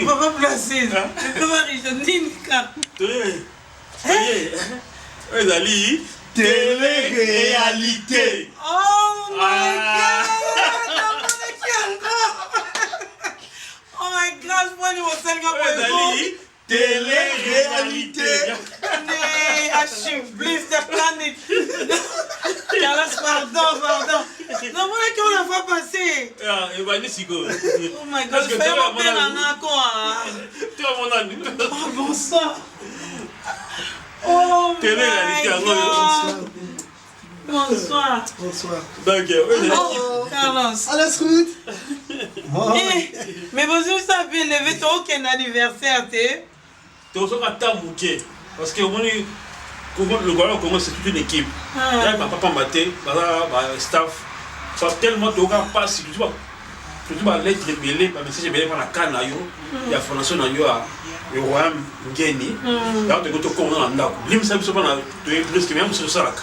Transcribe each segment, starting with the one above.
Papa Placide. Ezali télé-réalité. Oh my God! Oh my God, when you were saying Ezali télé-réalité. Please, the planet. Carlos, pardon. Non, moi, qu'on la fois passée. Ah, et bah, Nessico. Oh my God, je fais mon père en accord. Tu as mon ami. Oh, bonsoir. Oh, télé-réalité. Bonsoir. Donc, Carlos. À la route. Mais bonjour, ça vient lever ton aucun anniversaire, t'es. tu as tamouké. Parce que le Congo, c'est toute une équipe. Il y a ma papa maté, ma staff. Tellement de gens passent, tu vois lettre belé, par message belé par la canne, il y a fondation dans le royaume Ngeni. Là, tu as tout comme on a. L'imsa biso pas de presque même sur ça.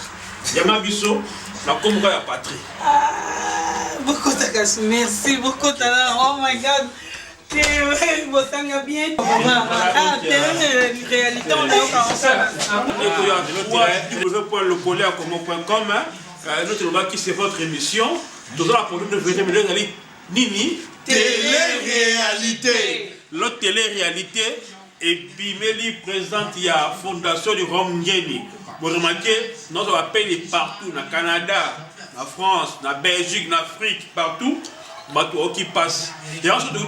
Il y a ma biso, la comme la patrie. Beaucoup de merci beaucoup. Oh my God. Bien. Réalité, on www.lecolère.com. Notre loi qui c'est votre émission. Nous allons pour nous devenir Nini. Télé-réalité. L'autre télé-réalité. Et puis, Méli présente il y a Fondation du Rome Ngeni. Vous remarquez, nous avons appelé partout, dans le Canada, en France, en Belgique, en Afrique, partout. Qui passe. Et ensuite, de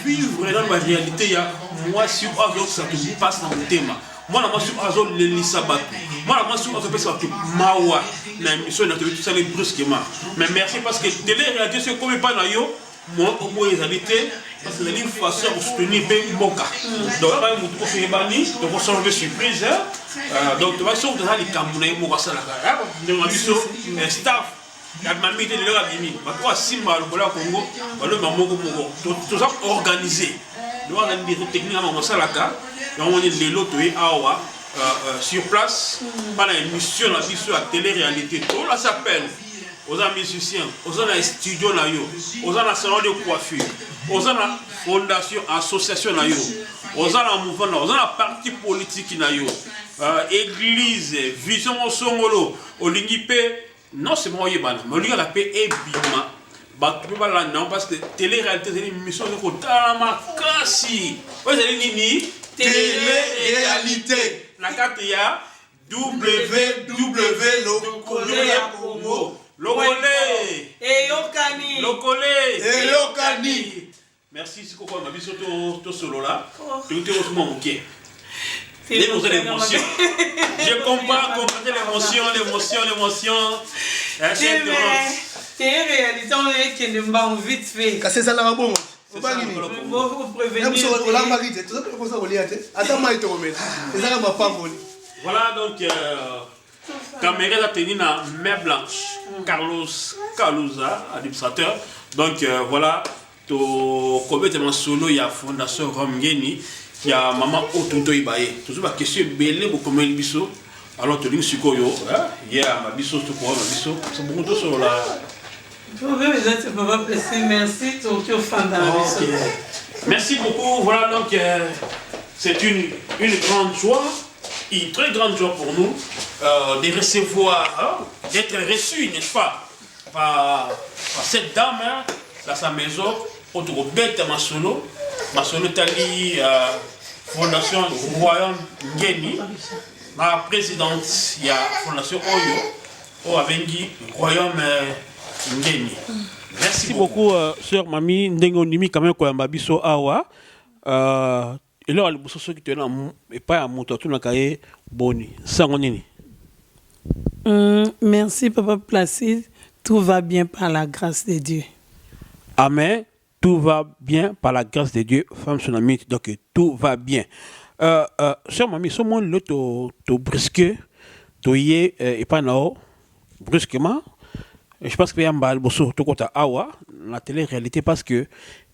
vivre dans la réalité, il y a moi sur Azor, ça te passe dans le thème. Moi, je suis Azor, le Lissabat. Moi, je suis Azor, ça te Mawa. La émission, on a tout ça brusquement. Mais merci parce que télé-réalité, c'est comme pas dans yo. Moi, au moins, les réalités, parce que c'est une façon de soutenir Moka. Donc, là, on fait des bannis, donc on s'en fait surprise. Donc, tu vas sur les Camerounais, on va s'en faire. Donc, on a vu un staff. La mamie de l'heure à demi, ma Simba, le Congo, le Mamogo, tout ça organisé. Nous avons des techniques à Mamosalaka, et on est les lots Awa sur place, pendant une mission à la télé-réalité. Tout là s'appelle aux musiciens, aux studios, aux salons de coiffure, aux fondation, association, aux mouvement, aux partis politiques, église, vision au Songolo, au Lingipé. Non, c'est moi qui mais lui, la paix est bima. Tu peux pas là, non, parce que télé-réalité, c'est une mission de Kotamakasi. Vous avez dit télé-réalité. La carte, il y a www.locolé.congo. Locolé. Et Yokani. Locolé. Et Yokani. Merci, c'est quoi, ma vie sur ton solo là. Tu es aussi mon ok. L'émotion. Je comprends l'émotion. C'est réalité, on est qui ne m'a vite fait. C'est ça la bon. Vous prévenir. Voilà donc caméra a tenu la mer blanche. Carlos Caluza, administrateur. Donc voilà, to complètement solo, il y a Fondation Romgeni. Il y a maman Otunto Ibaye. Toujours la question belé pour combien de biso. Alors tu dis Sikoyo, il y a ma biso tout pour ma biso. C'est beaucoup de sur la. Merci tout fan merci beaucoup. Voilà donc c'est une grande joie, une très grande joie pour nous de recevoir, d'être reçus, n'est-ce pas, par cette dame dans sa maison, autour de Bête Masolo Tali, Fondation Royaume Ngeni, la présidente, il y a Fondation Oyo, Avengi, Royaume Ngeni. Merci beaucoup, sœur Mami, Ndengonimi, quand même, quoi, Mabiso Awa. Et là, le bousseau qui te là, et pas à mon tour, tout le cahier, boni, sangonini. Merci, Papa Placide. Tout va bien par la grâce de Dieu. Amen. Tout va bien par la grâce de Dieu, femme son amie, donc tout va bien. Sœur Mami, ce monde là, tu brusque, tu y es, et pas non, brusquement. Je pense qu'il y a un bal bosso tout côté awa la télé-réalité parce que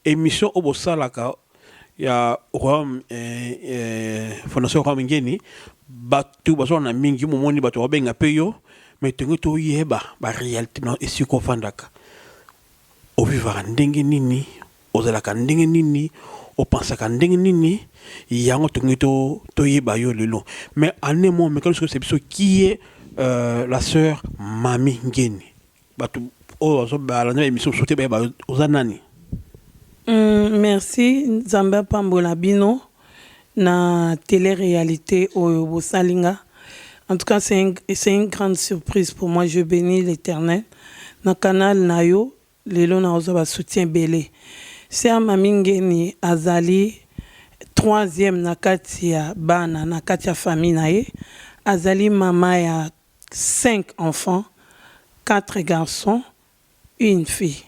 émission au bossa là il y a Rome Fondation Rome Ngeni batu baso na mingi mo moni batu babenga peyo mais tengo to yeba ba réalité non ici ko fandaka o vivra ndenge nini o zala ka ndenge nini au pense qu'en nini yango tongito toyeba yo lelo mais en un mot mais quelque chose qui est la sœur Mami Ngeni batu o so ba la émission sauté ba ozanani. Merci Nzamba Pambola Bino na télé-réalité au Bosalinga. En tout cas, c'est une grande surprise pour moi. Je bénis l'Éternel. Na canal Nayo, lelo na ozoba soutien belé. C'est à Mami Ngeni Azali, troisième na kati ya bana na kati ya famille naye. Azali mama ya 5 enfants, 4 garçons, 1 fille.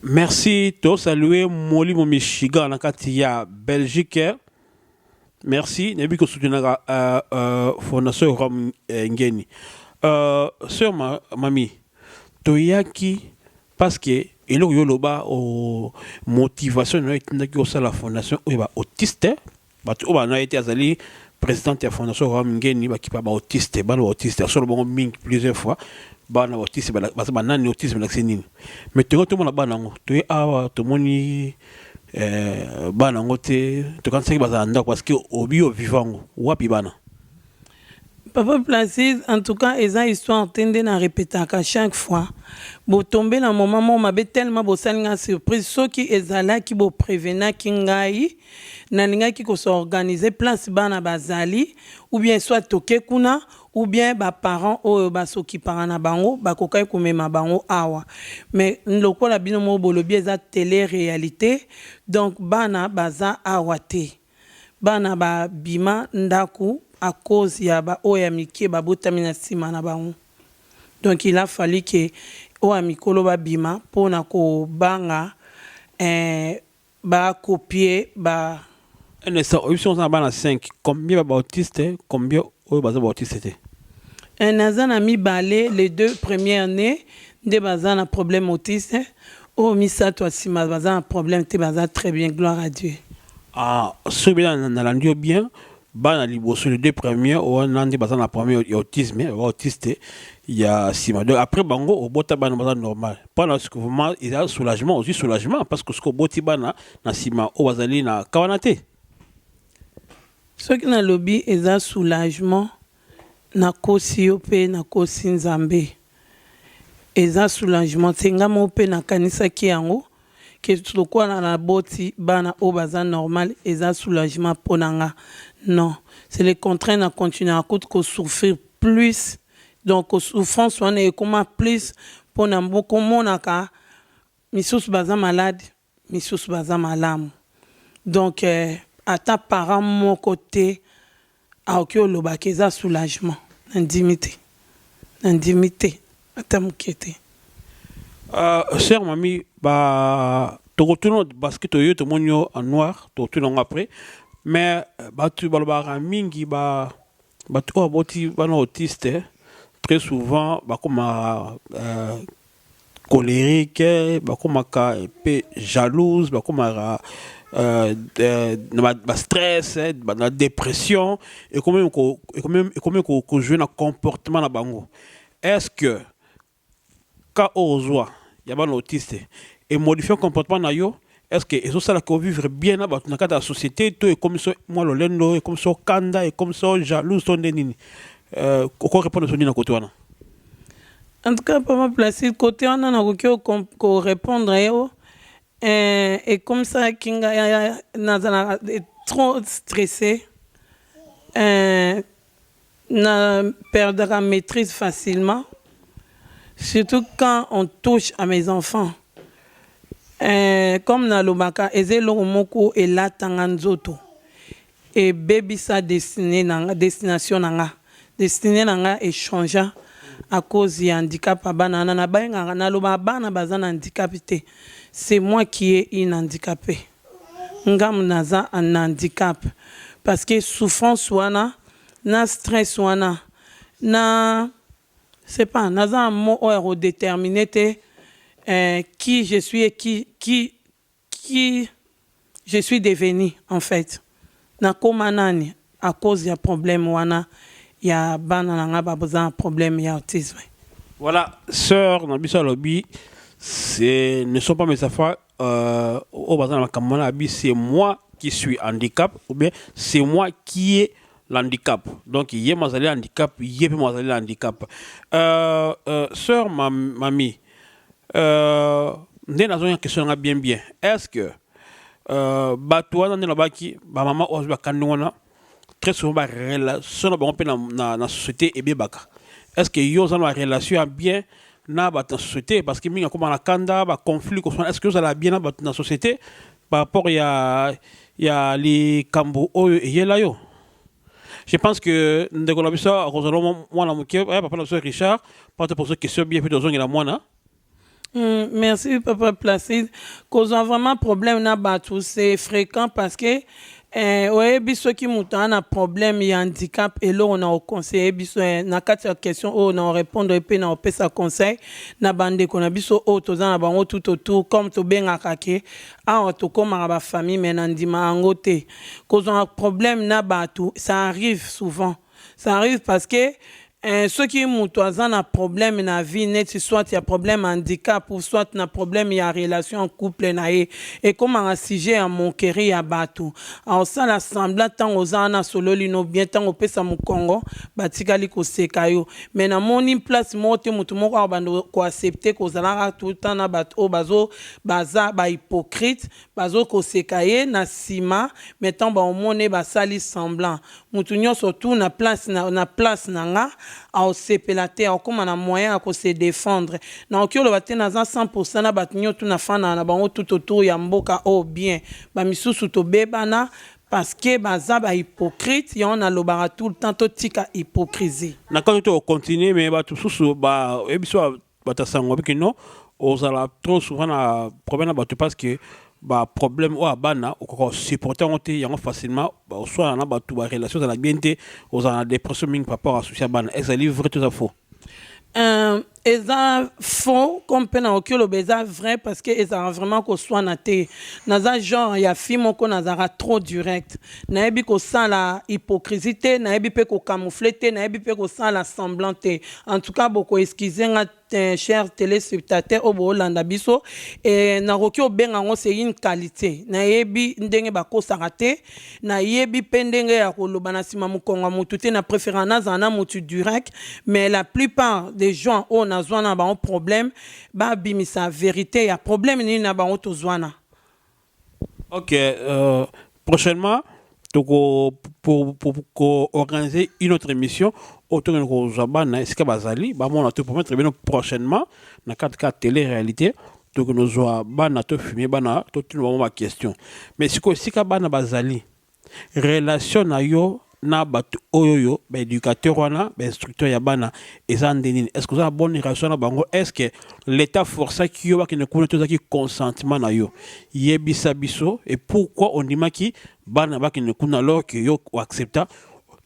Merci, to saluer Moli Momishiga na kati ya Belgique. Merci, nebi ko soutenir fondation Rom Ngeni. Sœur Mami, toyaki parce que il y a loba o motivation na itindaki au la fondation oba autiste, batu oba na été azali présidente de la fondation Rom Ngeni ba ki pa ba autiste, ba autiste sur le bon ming plusieurs fois. Bana autiste bana ni autisme na senini mais tout le monde bana ngo to awa to moni bana ngo te to kan seki bazanda parce que obio vivant wapi bana Papa Placide, en tout cas, ils ont histoire entendre na répéter à chaque fois. Bo tomber dans moment où m'avait tellement bo salinga surprise, ceux qui ezala qui bo prévenir kingai, na ninga qui ko s'organiser place bana bazali ou bien soit toke kuna ou bien ba parents o ba soki parana bango ba kokai kumema bango awa. Mais loko la bino mo bolobi eza télé réalité donc bana baza awate. Bana ba bima ndaku à cause ya ba oyamiki ba botamina sima na bango. Donc il a fallu que oyamikolo ba bima pona ko banga ba copier ba un instant option ça bana 5 combien ba autiste combien o ba autiste un azana mi balé les 2 premières années de bazana problème autiste o misa toi sima bazana problème te bazana très bien gloire à Dieu. Ah ce bien na landio bien bana liboso les 2 premiers o nandi bazana premier autisme autiste il y a sima donc après bango au bota bana bazana normal pendant ce que vraiment il y a soulagement aussi soulagement parce que ce que boti bana na sima o bazali na kawanate ce qui na lobby eza soulagement na kosi yo pe na kosi nzambe eza soulagement senga mo pe na kanisa ki yango ke tokwa na boti bana o baza normal eza soulagement ponanga non c'est le contraire na continuer à coûte ko souffrir plus donc souffrance on est comment plus pona mboko monaka misus baza malade misus baza malamu donc à ta parent mon côté a okyo loba keza soulagement indimité ata mukete sœur Mami ba to retourne parce que to yo to monyo en noir to retourne après mais ba tu balba mingi ba tu aboti ba no autiste très souvent ba comme colérique ba comme ka peu jalouse ba comme stress la dépression et combien jouer un comportement na bango est-ce que quand on voit il y a un autiste et modifier un comportement na yo est-ce que ils ont ça que vivre bien dans la société tout est comme ça moi le lendo et comme ça kanda et comme ça jaloux son nini quoi répondre sur nina côté wana en tout cas pas ma place côté on a ko répondre yo et comme ça kinga nazana trop stressé na perdra maîtrise facilement surtout quand on touche à mes enfants comme na lobaka ezelo moko et la tanganzoto et baby sa destination nanga est changeant à cause du handicap bana na bainga na loba bana bazana handicapité c'est moi qui est une handicapée ngam naza un handicap parce que souffrance wana na stress wana na c'est pas naza un mot déterminé qui je suis et qui je suis devenu en fait na komanani à cause du problème wana ya bana nanga ba besoin problème ya autisme. Voilà sœur Nabisa Lobby ne sont pas mes affaires au bazar c'est moi qui suis handicap ou bien c'est moi qui ai l'handicap. Donc il y a mazali handicap, il y a mazali handicap. Sœur mamie, ndé nazo une question bien bien. Est-ce que bato wana ndé baki ba maman ozo ba kanona très souvent ba relation na bango pe na société et bien baka. Est-ce que yo za na relation bien na ba société parce que minga comme la kanda ba conflit est-ce que vous allez bien na la société par rapport il y a les kambo et là yo. Je pense que ndeko la bisa kozalo mwana muke papa na Richard porte pour cette question bien plutôt zongi la mwana. Merci papa Placide. Cause vraiment problème na batu c'est fréquent parce que ouais biso qui muta na problème y handicap et là on a au conseil biso na quatre questions on a répondre et puis na on peut sa conseil na bande qu'on a biso auto na bango tout autour comme to benga kake a to comme ba famille mais na ndima angote cause un problème na batu ça arrive souvent ça arrive parce que ceux qui ont un problème dans la vie, soit il y a problème handicap ou soit il y a problème il y a relation en couple et comme un sujet à mon chéri à bateau. Alors ça l'assemblée tant aux ana solo lino bien tant au pesa mu Congo batikali ko sekayo. Mais na moni place mote mutu moko abando ko accepter ko zala tout temps na bateau bazo baza ba hypocrite bazo ko sekaye na sima mettant ba omone ba sali semblant. Mutu nyonso tout na place na nga a sepelate a comme un moyen à se défendre na okyo le batte na 100% na batinyo tout na fana na bango tout autour ya mboka o bien ba misusu to bebana parce que baza ba hypocrite ya on a lobara tout le temps to tika hypocrisie na quand tu continuer mais ba tout sous ba ebiso batasango biki non osala trop souvent na problème na batu parce que ba problème ou abana ou supporter on te yango facilement soit na ba tout ba relation dans la bienté aux en dépression ming par rapport à souci abana est-ce livre tout ça faux eza faux comme pena okyo beza vrai parce que eza vraiment ko soit naté naza genre ya film ko nazara trop direct na ebi ko sans la hypocrisie na ebi pe ko camoufler na ebi pe ko sans la semblanté en tout cas beaucoup excuser nga chers téléspectateurs au Bolanda biso et na okyo benga ngo c'est une qualité na ebi ndenge ba ko sarate na yebi pendenge ya ko lobana sima mukonga mutu te na préférence na mutu direct mais la plupart des gens on a un problème ba bimisa vérité ya problème ni na ba otozwana. OK, prochainement pour organiser une autre émission autour de Zabana est-ce que bazali ba mon pour mettre bien prochainement na 4K télé-réalité donc nous bana to fumer bana to tout ma question mais si ka bana bazali relation na yo na batu oyoyo ba éducateur wana ba instructeur ya bana ezandeni est-ce que ça bonne relation na bango est-ce que l'état força ki yo ba ki ne connaît tout ça qui consentement na yo yebisa biso et pourquoi on dit maki bana ba ki ne connaît alors que yo accepta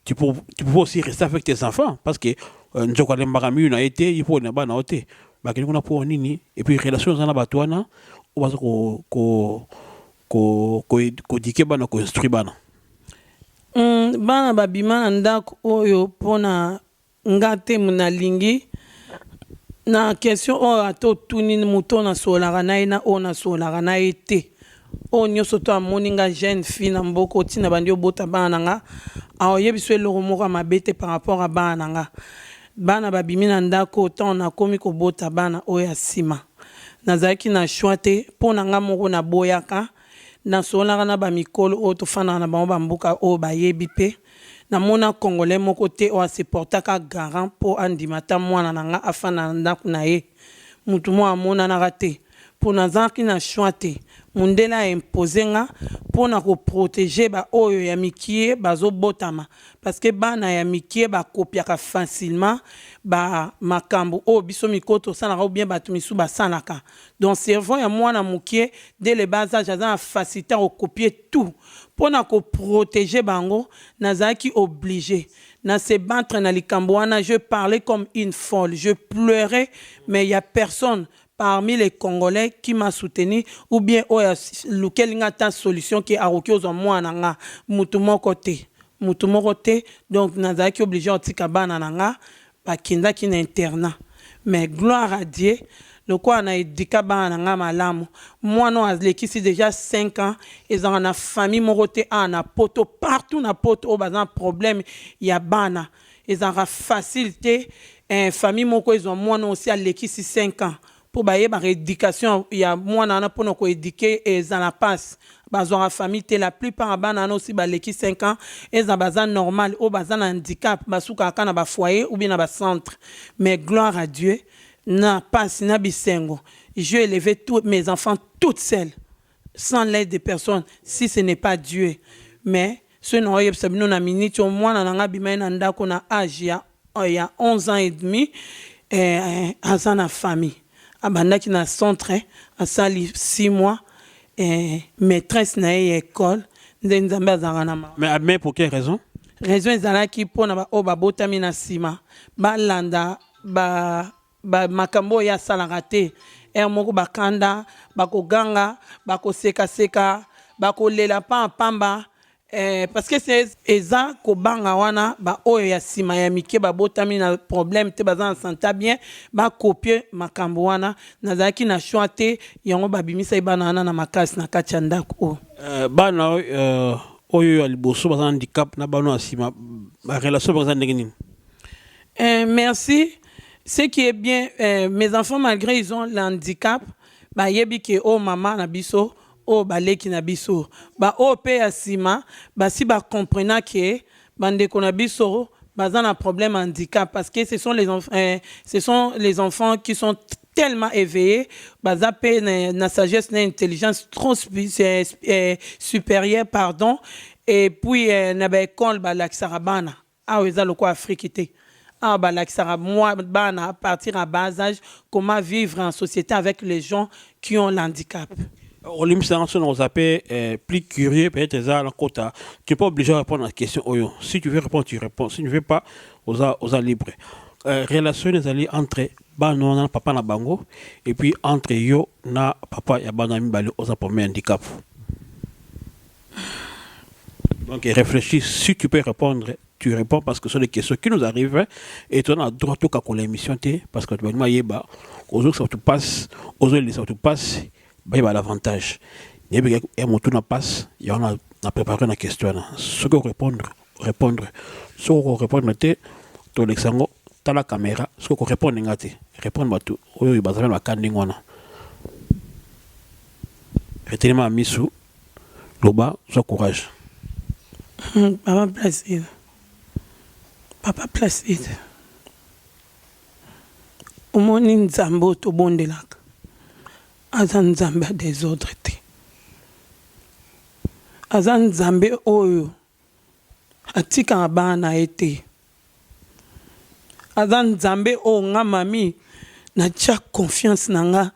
tu peux aussi rester avec tes enfants parce que njoko le marami na été il faut na bana oté ba ki kuna pour nini et puis relation na batu wana o ba ko dike bana ko instruire bana. Bana babima na ndako oyo pona ngate munalingi na question o ato tuni muto na solara na ina o na solara na ete o nyoso to amoni nga jeune fille na mboko tina bandi obota bana nga a yebiso eloko moko mabete par rapport a bana nga bana babimi na ndako to na komi ko bota bana oyo asima nazaki na choite pona nga moko na boyaka na sola na ba mikolo o to fana na ba mbuka o ba yebi pe na mona congolais moko te o supporta ka garant po andimata mwana nanga afana ndaku na ye mutu mo amona na raté pour nazaki na choite mundela imposer nga pona ko protéger ba oyo ya mikie bazo botama parce que bana ya mikie ba kopiaka facilement ba makambo o biso mikoto sana ou bien batu misu ba sanaka donc cerveau ya mwana mukie dès le bas âge a facilité à copier tout pona ko protéger bango nazaki obligé na se battre na likambo wana je parlais comme une folle je pleurais mais il y a personne parmi les Congolais qui m'a soutenu ou bien lequel n'a ta solution qui a roqué aux moi nanga mutumo côté donc nazaki obligé à tika bana nanga ba kinda ki na internat mais gloire à Dieu le quoi na edika bana nga malamu mwana azlekisi déjà 5 ans ils ont na famille morote na poto partout na poto bazan problème ya bana ils ont facilité famille moko ils ont mwana aussi alekisi 5 ans pour baye ba éducation ya mwana na pono ko éduquer et za la passe bazwa famille te la plupart bana aussi baleki 5 ans et za bazan normal au bazan handicap basuka kana ba foyer ou bien na ba centre mais gloire à Dieu na passe na bisengo je vais élever tous mes enfants toutes seules sans l'aide de personne si ce n'est pas Dieu mais ce non yebsabino na minute au moins na nga bima na ndako na âge ya 11 ans et demi à na famille abandaki na centre à sali 6 mois maîtresse na école nzambe azanga na mais pour quelle raison ezalaki mpona babotami na nsima balanda makambo ya asalaka te moko bakanda bakoganga bakosekaseka bakolela pamba parce que c'est eza kobanga wana oyo ya nsima ya mike babotami na problème te baza na santé bien bakopie makambo wana nazalaki na choix te yango babimisa bana wana na makasi na kati ya ndako bana oyo ya liboso baza na handicap na bana ya nsima barelation baza ndenge nini merci. Ce qui est bien, mes enfants, malgré ils ont l'handicap, yebi ke o maman na biso, o baleki na biso, o pe asima, si comprena ke bande ko na biso, bazan un problème handicap parce que ce sont les enfants qui sont tellement éveillés, baza pe na sagesse na intelligence trop supérieure pardon, et puis na ba école laksarabana, eza loko afrikité. Moi, à partir à bas âge, comment vivre en société avec les gens qui ont l'handicap. Olympia, on appelle plus curieux, peut-être ça, tu n'es pas obligé de répondre à la question. Si tu veux répondre, tu réponds. Si tu ne veux pas, aux libre. Relation entre Bano, papa na bango, et puis entre yo na papa et Banami Bali, aux premier handicap. Donc réfléchis, si tu peux répondre. Tu réponds parce que ce sont des questions qui nous arrivent et tu as le droit de faire l'émission parce que tu vas dire aux autres ça te passe, aux autres ça te passe, il y a l'avantage. Il y a un tour passe, il y a préparé une question. Ce que répondre, ce que répondre, tu as la caméra, ce que répondre, répondre à tout. Il y a la caméra. Retenez-moi à Missou, Loba, sois courage. Papa Placide. Papa Placide. Omoni nzambe otobondelaka. Aza nzambe des autres te. Aza nzambe oyo. Atika bana ete. Aza nzambe o nga mami. Na tia confiance na nga.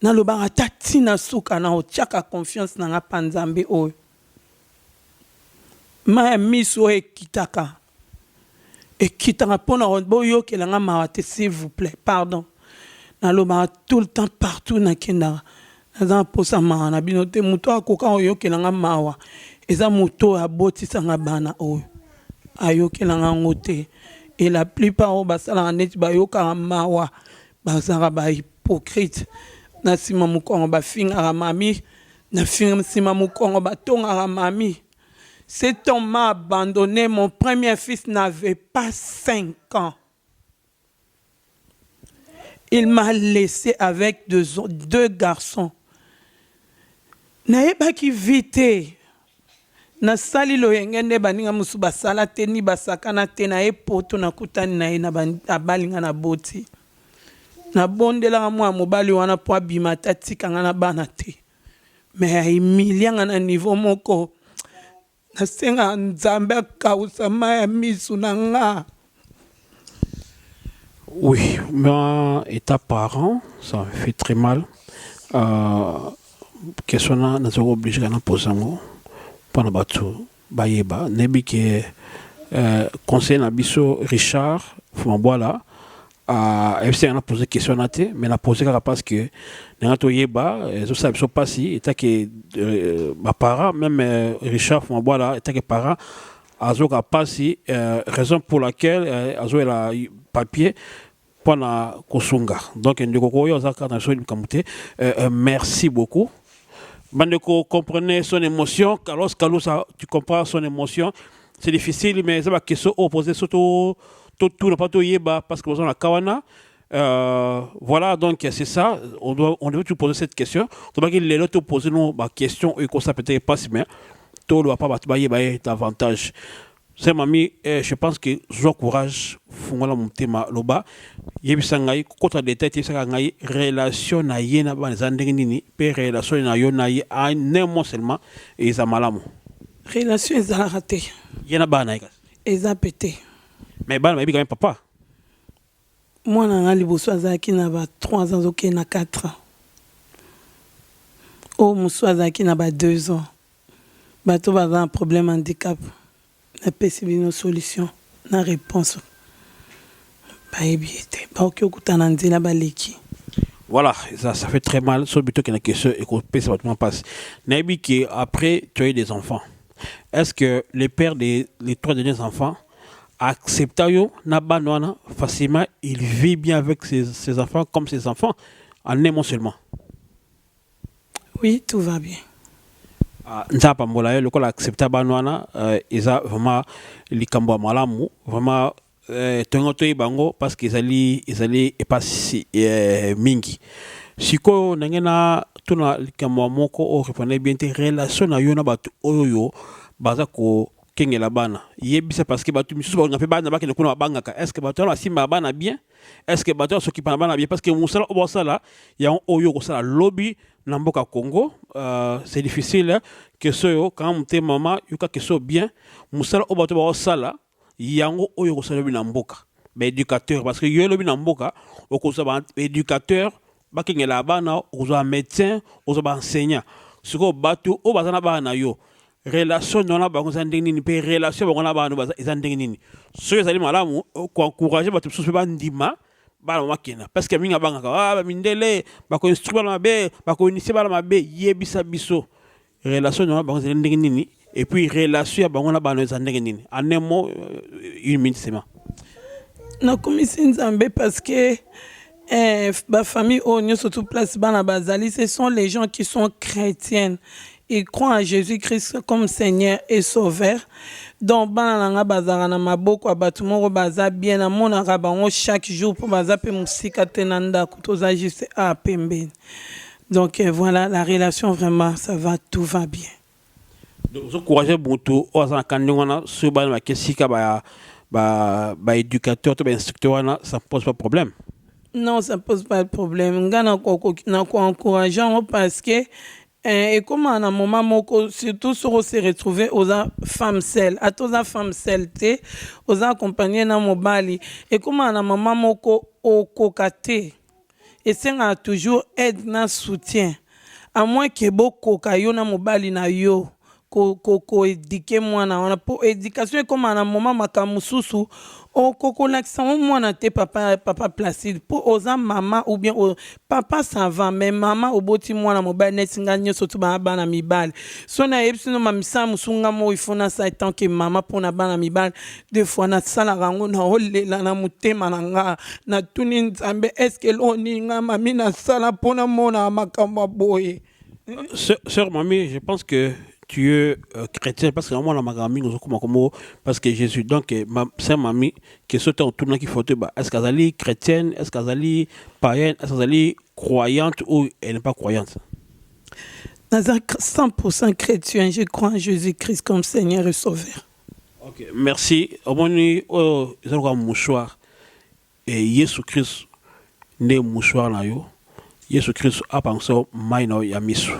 Na lobaka tati na suka na otiaka confiance na nga pa nzambe oyo. Ma miso ekitaka. Et qui t'en répond à boyo que l'anga mawate s'il vous plaît pardon na loba tout le temps partout na kenda na posa ma na binote muto akoka oyo ke l'anga mawa eza muto aboti sanga bana oyo ayo ke l'anga ngote et la plupart o basala net bayoka mawa basara ba hypocrite na sima mukongo ba finga mami na finga sima mukongo ba tonga mami. Cet homme m'a abandonné. Mon premier fils n'avait pas 5 ans. Il m'a laissé avec deux garçons. Naeba ki vite. Na sali lo yengende baninga musu basala te ni basakana te na epoto na kutani na ye na abalinga na boti. Na bondela mwa mobali wana po abimata tika nga na bana te. Mais aimilianga na niveau moko. Nasenga nzambe akausa maya misu na nga. Oui, mais état parent, ça fait très mal. Question là, nous sommes obligés de poser un mot. Pendant batu, bayeba, nebi que conseil nabiso Richard Fumboala FC a posé question na te, mais la posé parce que n'ato yeba, zo sa biso pasi, eta que ma para même Richard Fumboala eta que para azo ka pasi, raison pour laquelle azo la papier Pana Kosunga. Donc, merci beaucoup. Bandeko, comprenez son émotion. Carlos, tu comprends son émotion. C'est difficile, mais c'est la question opposée surtout tout n'a pas tout yéba parce que vous avez la kawana. Voilà, donc c'est ça. On devait te poser cette question. Donc, il est là te poser nos questions et qu'on ça peut-être pas si bien. Tout le pas davantage. C'est mamie, je pense que je courage. Fungola mon thème loba. Yebisangai, kota détail, yebisangai relation na yena ba zandengini, pe relation na yo na yi a nemo seulement et za malamu. Relation est raté. Yena ba na ikas. Eza pété. Mais ba na bi quand même papa. Moi na ngali boswaza ki na ba 3 ans ok na 4 ans. Oh muswaza ki na ba 2 ans. Bato ba un problème handicap. Na pesi bino solution na réponse. Voilà, ça fait très mal. Sur le but qu'il y a une question et qu'on peut ça passe. Nabi qui après tu as eu des enfants. Est-ce que les pères des les 3 derniers enfants acceptent Nabanwana facilement, il vit bien avec ses enfants comme ses enfants en aimant seulement? Oui, tout va bien. Nzapa mbola le col accepta Banwana ils a vraiment likambo malamu vraiment tongoto bango parce qu'ils allaient et pas si mingi siko nangena tuna likambo moko o répondait bien tes relations na yona batu oyo baza ko kengela bana yebisa parce que batu misusu ba ngape bana ba ke kuna bangaka est-ce que batu la simba bana bien est-ce que batu s'occupe bana bien parce que musala obosala ya oyo ko sala lobby na mboka Congo c'est difficile hein, que ce quand mte maman yuka que so bien musala obato ba sala yango oyo ko sala na mboka ba éducateur parce que yo lobi na mboka oko sala éducateur ba kengela bana ozo médecin ozo ba enseignant siko batu o bazana bana yo relation na bango za ndenge nini pe relation bango na bana za ndenge nini so ezali malamu ko encourager batu so ba ndima bana makina parce que minga banga ba mindele ba ko instruire bana mabe ba ko initier bana mabe yebisa biso relation na bango za ndenge nini et puis relation ya bango na bana za ndenge nini en un mot une minute seulement na komisi nzambe parce que ba famille on surtout place bana bazali ce sont les gens qui sont chrétiennes. Ils croient en Jésus-Christ comme Seigneur et Sauveur. Donc, bananga bazara na maboko abatumoro baza bien na mona rabango chaque jour pour baza pe musika tenanda kutoza juste à pembe. Donc voilà la relation vraiment ça va tout va bien. Donc vous encouragez beaucoup aux encadrants sur bana kesika ba éducateur to ba instructeur ça pose pas de problème. Non, ça pose pas de problème. Ngana ko encourageant parce que et comment à un moment moko surtout sur se retrouver aux femmes celles à tous les femmes celles té aux accompagner na mobali et comment à un moment moko au kokate et c'est toujours aide na soutien à moins que beaucoup kayo na mobali na yo ko éduquer moi na pour éducation comme à un moment makamususu o koko l'accent moi na te papa Placide pour aux maman ou bien papa ça va mais maman au boti moi na mobile netinga nyoso to ba na mibal so na yebsino mamisa musunga mo ifona ça tant que maman pour na bana mibal deux fois na sala rango na olela na mutema nga na tuni nzambe est-ce que loninga mami na sala pona mona makamba boye. Sœur mamie, je pense que tu es chrétien parce que moi la magamie nous comme parce que Jésus donc ma sœur mamie qui saute en tournant qui faut est-ce qu'elle est chrétienne, est-ce qu'elle est païenne, est-ce qu'elle est croyante ou elle n'est pas croyante? Dans 100% chrétien, je crois en Jésus-Christ comme Seigneur et Sauveur. OK, merci. Au moins ils ont un mouchoir et Jésus-Christ né mouchoir na yo. Jésus-Christ a pensé maino ya misu.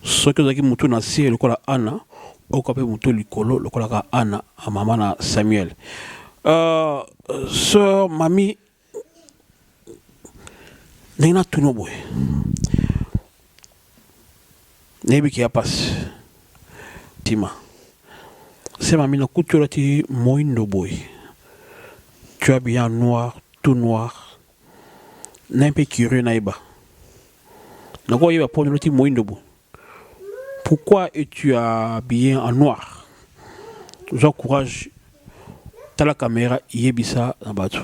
Ce que vous avez dit, le col Anna, au capé mutu likolo, le col Anna, à maman Samuel. Sœur, mamie, n'a tout no boy. Nebi qui a passé. Tima. C'est mamie na couture ti moindo boy. Tu as bien noir, tout noir. N'a pas curieux naïba. N'a pas eu à prendre le ti moindo boy. Pourquoi es-tu habillé en noir? J'encourage ta la caméra yebisa na bato.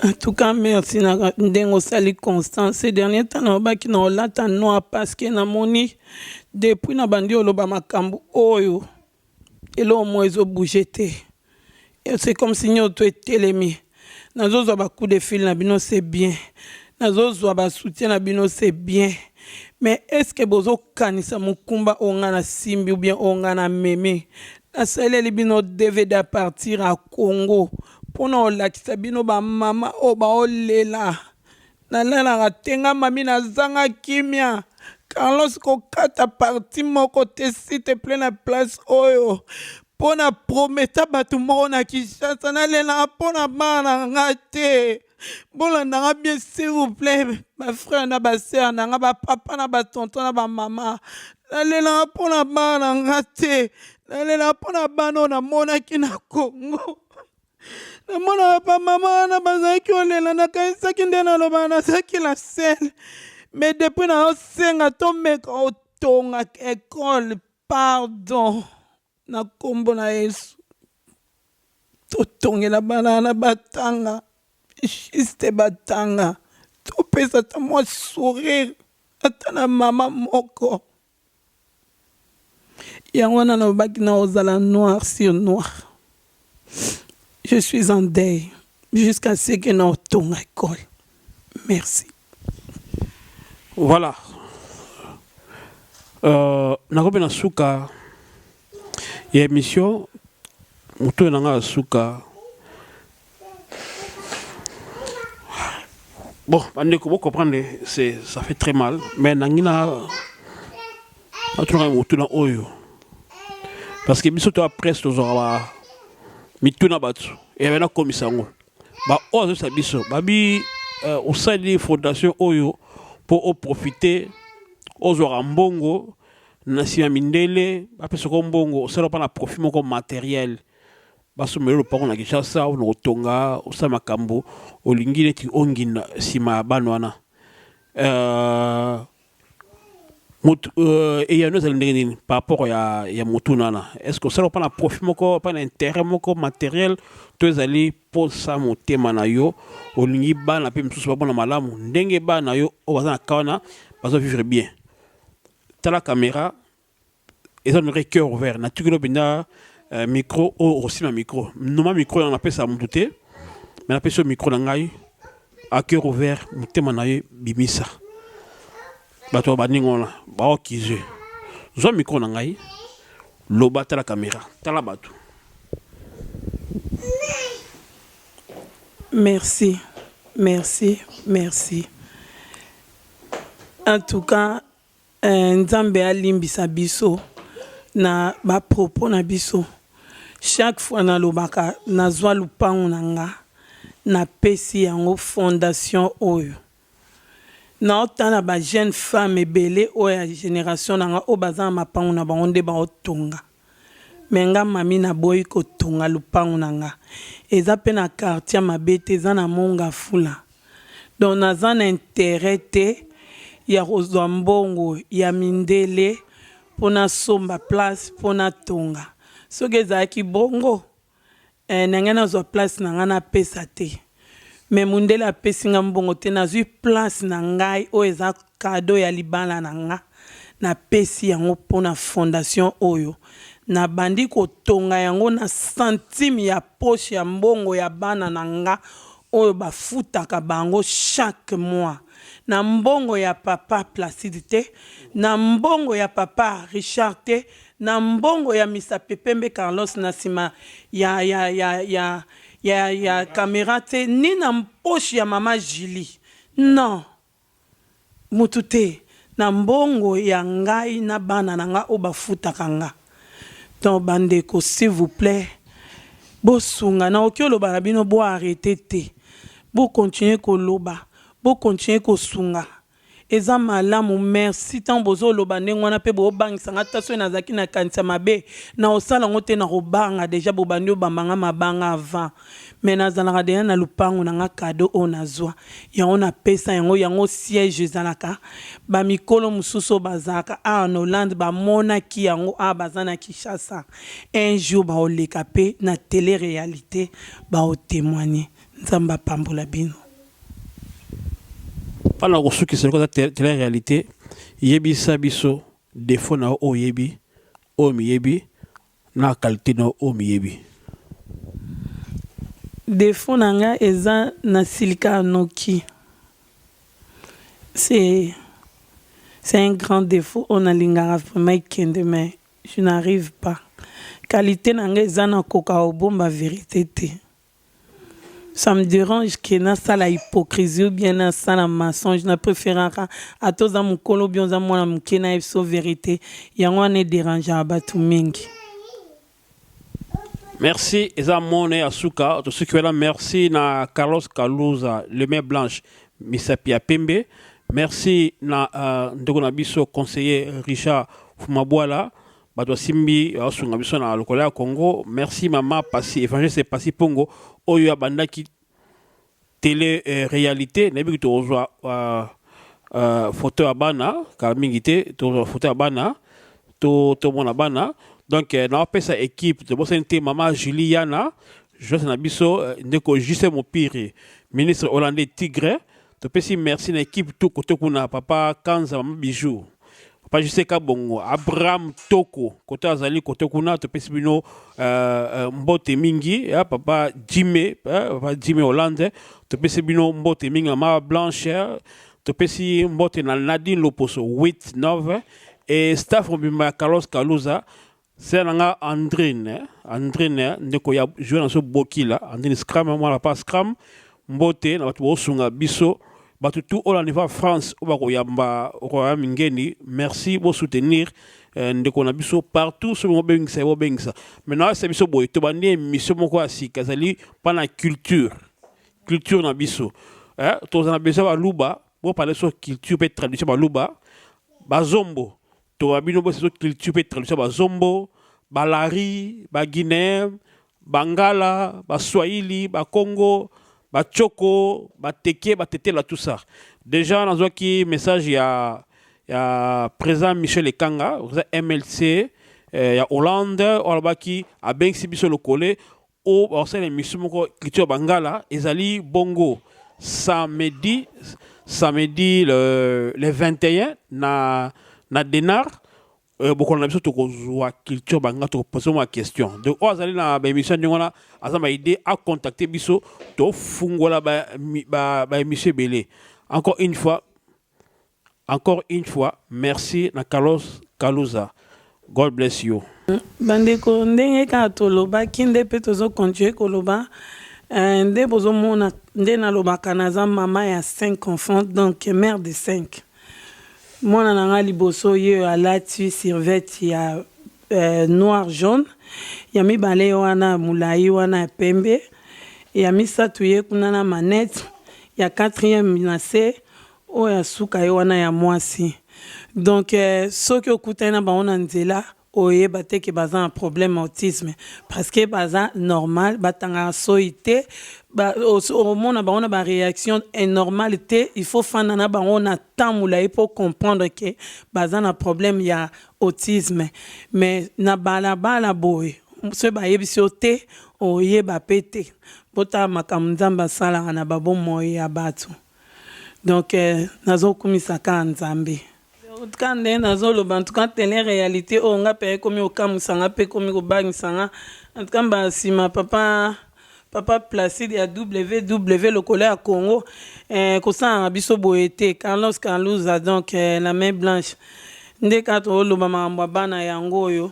En tout cas, merci na ndengo sali constant. Ces derniers temps, na ba ki na olata noir parce que na moni depuis na bandi oloba makambu oyo. Et là, au moins, ils ont bougé. Et c'est comme si nous étions télémis. Nous avons un coup de fil, c'est bien. Nous avons un soutien, c'est bien. Mais est-ce que vous avez un combat on a simbi ou bien on a mémé? La seule libino devait partir à Congo. Pour nous, la kisabino ba mama o ba olela. Na la tenga mami na zanga kimia. Carlos kokata parti moko te site plein na place oyo. Pona prometa batu moko na Kinshasa na lela pona bana ngate. Bola nanga bien s'il vous plaît, ma frère na ba sœur na ba papa na ba tonton na ba maman. Na lela pona bana ngate. Na lela pona bana na mona ki na Congo. Na mona pa maman na bazaki olela na kaisa kindena loba na saki la selle. Mais depuis na osenga to meka otonga école pardon na kombo na Yesu to tongela bana batanga juste batanga to pesa ta moi sourire atana mama moko yango na no baki na ozala noir sur noir. Je suis en deuil jusqu'à ce que na otonga école. Merci. Voilà. Nakobe na suka ya émission muto nanga suka. Bon, vous comprenez, ça fait très mal, mais nangina muto na oyo. Parce que biso to après to zora mituna batu et na komisango. Ba ozo sa biso, babi au sein de fondation oyo pour profiter aux mbongo na sima mindele après ce mbongo ça pas na profit moko matériel baso melo pa na Kinshasa na otonga osama kambo olingine ti ongina sima banwana et ya nous allons par rapport ya mutunana est-ce que ça pas na profit moko pas na intérêt moko matériel tous aller pour ça motema na yo olingi bana pe msusu babona malamu ndenge bana yo o bazana kawana bazo vivre bien tala caméra et ça n'aurait cœur ouvert naturellement bina micro ou aussi ma micro normalement micro on appelle ça mutute mais on appelle ça micro nangai à cœur ouvert motema na yo bimisa bato baningona ba okize zo micro nangai loba tala caméra tala bato. Merci, merci, merci. En tout cas, Nzambe alimbisa biso na ba propos na biso. Chaque fois na lobaka na zwa lupango nanga na pesi yango fondation oyo. Na otana ba jeune femme ebele oya génération nanga o bazana mapango na bango nde ba otonga. Menga mami na boyi kotonga lupango nanga. Eza pe na quartier mabete eza na monga fula. Donc naza na intérêt te ya kozwa mbongo ya mindele pona somba place pona tonga. Soki ezalaki bongo nanga nazwa place nanga na pesa te. Mais mundele apesi nga mbongo te nazwi place na ngai oyo eza cadeau ya libala nanga na pesi yango pona fondation oyo. Na bandi kotonga yango na centime ya poche ya mbongo ya bana nanga oyo bafutaka bango chaque mois. Na mbongo ya papa Placide te, na mbongo ya papa Richard te, na mbongo ya Misa Pepembe Carlos na sima ya caméra te, ni na poche ya mama Julie. Non. Mutu te, na mbongo ya ngai na bana nanga oyo bafutaka nga. Donc, bandeko, s'il vous plaît, bo sunga na okyo loba na bino bo arrêter te. Bo continuer ko loba, bo continuer ko sunga. Eza malamu merci tant bozo loba ndenge wana pe bo bangisa ngata so na zaki na kanisa mabe na osala ngote na robanga déjà bo bandi obambanga mabanga avant. Mais nazalaka deya na lupango na nga cadeau o nazwa yango na pesa yango siège ezalaka ba mikolo mususu bazaka en Hollande ba mona ki yango bazana Kinshasa un jour ba oleka pe na télé réalité ba o témoigner nzamba pambola bino. Pendant que ceux qui sont la réalité, yebi sabiso défaut na o yebi o mi yebi na qualité na o mi yebi. Défaut nanga eza na silika noki. C'est un grand défaut. On a lingara vraiment kende mais je n'arrive pas. Qualité nanga eza na koka obomba vérité te. Ça me dérange que na ça la hypocrisie ou bien na ça la mensonge. Na préféré à tous à mon colo bien à moi na mkena ifso vérité. Yango ne dérange à batu mingi. Merci eza mone asuka to ceux qui là merci na Carlos Kalouza le main blanche Misapia Pembe. Merci na ndeko na biso conseiller Richard Fumabwala. Bato simbi asunga biso na lokola ya Congo. Merci mama Pasi évangéliste Pasi Pongo oyo abandaki télé réalité na biso tozwa photo ya bana ka mingi te tozwa photo ya bana to mona bana donc na pesa équipe de bosente mama Juliana Jose na biso ndeko Justin Mopiri ministre hollandais Tigre to pesi merci na équipe tout côté kuna papa Kanza mama Bijou pas juste Kabongo Abraham Toko côté azali côté kuna to pesi bino mbote mingi ya papa Jimé Hollande to pesi bino mbote mingi mama Blanche to pesi mbote na Nadine Loposo 8-9 et staff mbima Carlos Kalouza c'est nanga Andrine ndeko ya jouer dans ce bokila Andrine Scrum moi la pas Scrum mbote na batu bosunga biso batu tout au niveau France ou bako yamba royaume ngeni merci pour soutenir ndeko na biso partout sur mo bengisa maintenant c'est biso boy to bandi mission moko asika zali pana culture na biso to na besoin ba luba pour parler sur culture peut traduire ba luba bazombo to abino bo sur culture peut traduire ba zombo balari ba guinéen bangala ba swahili ba congo ba choko ba teke ba tetela tout ça déjà dans un message il y a président Michel Ekanga MLC il y a Hollande olbaki a ben sibiso le collé au sein l'émission culture bangala ezali bongo samedi le 21 na Denar beaucoup on a besoin de culture banga to poser ma question de azali na émission ngona azama idée à contacter biso to fungola ba émission belé encore une fois merci na Carlos Kalouza. God bless you. Bandeko ndenge ka toloba kinde pe tozo continuer koloba nde bozo mona nde na loba kanaza mama ya 5 enfants donc mère de 5. Mona nanga liboso ye alati survêt ya noir jaune ya mibale wana mulai wana pembe ya misatu ye kuna na manette ya 4e na C o ya suka ye wana ya mwasi donc soki okutana ba ona nzela oye bateke baza un problème autisme parce que baza normal batanga soité ba au mona ba ona ba réaction normalité il faut fana na ba ona tamula pour comprendre que baza na problème ya autisme mais na bala boy ce ba yebisoté oye ba pété bota makamzamba sala na babo moye ya batu donc nazo kumisa ka nzambe quand nazo lo bantu quand télé réalité on nga pe komi okamusanga pe komi ko bagisanga en tout cas ba sima papa Placide ya WW le collègue à Congo ko sa biso boete Carlos Kalouza donc la main blanche nde ka to lo mama bana yango yo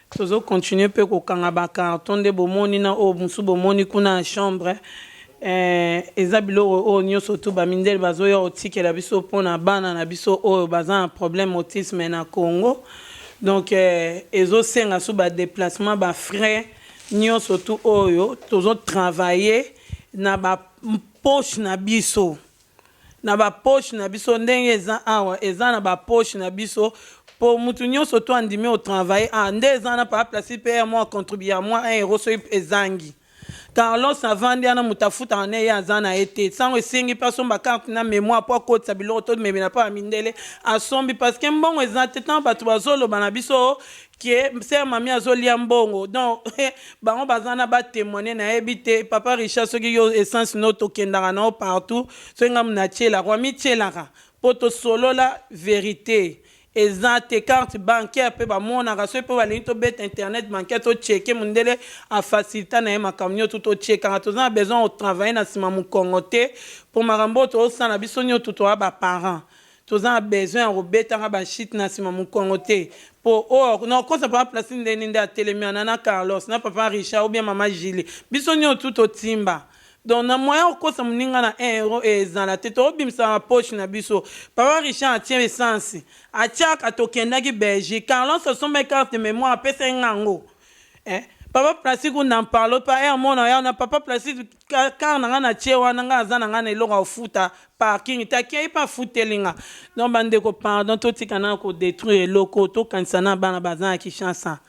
tozo continuer pe ko kanga ba carton de bomoni na o musu bomoni kuna chambre ezabilo o nyoso to ba mindel bazoya otikela biso pona bana na biso o baza un problème autisme na Congo donc ezo senga so ba déplacement ba frais nyoso to oyo tozo travailler na ba poche na biso ndenge eza awa eza na ba poche na biso pour mutu nyoso to andimi au travail nde eza na pa place pe moi contribuer moi 1 euro so ezangi Carlos avandi ana mutafuta ane ya zana ete sango esengi pa somba carte na mémoire po ko tsabilo to me na pa mindele asombi parce que mbongo ezate tant batu bazolo bana biso qui c'est mami azolia mbongo donc bango bazana ba témoigner na ebité papa Richard soki yo essence no to kendanga na partout so ngam na tchela kwa mi tchela poto solo la vérité ezate carte bancaire pe ba mona raso pe ba linto bet internet bancaire to checker mundele a faciliter na ma camion tout to checker to za besoin au travailler na sima mu kongote pour marambo to sana bisonyo tout to ba parents to za besoin robeta ba shit na sima mu kongote pour or non ko ça pas placer ndende a telemiana na Carlos na papa Richard ou bien maman Gilles bisonyo tout to timba. Donc na moyen ko sa muninga na 1 euro ezala la tête obimisa ma poche na biso papa Richard tient essence a tiaka tokenda ki Belgique Carlos son mes cartes de mémoire pesa ngango papa plastique on n'en parle pas mon na papa plastique car na tiewa na nga zana nga na eloko ofuta parking takia pas futelinga donc bande ko pardon to tikana ko détruire loko to kansana bana bazana ki chansa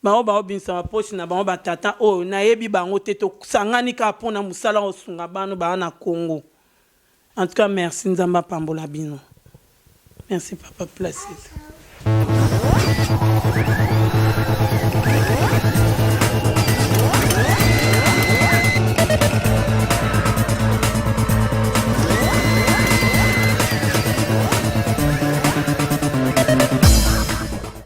bao bao binsa ma poche na bao batata o na yebi bango teto sangani ka pona musala osunga bano ba na Congo. En tout cas merci nzamba pambola bino. Merci papa Placide.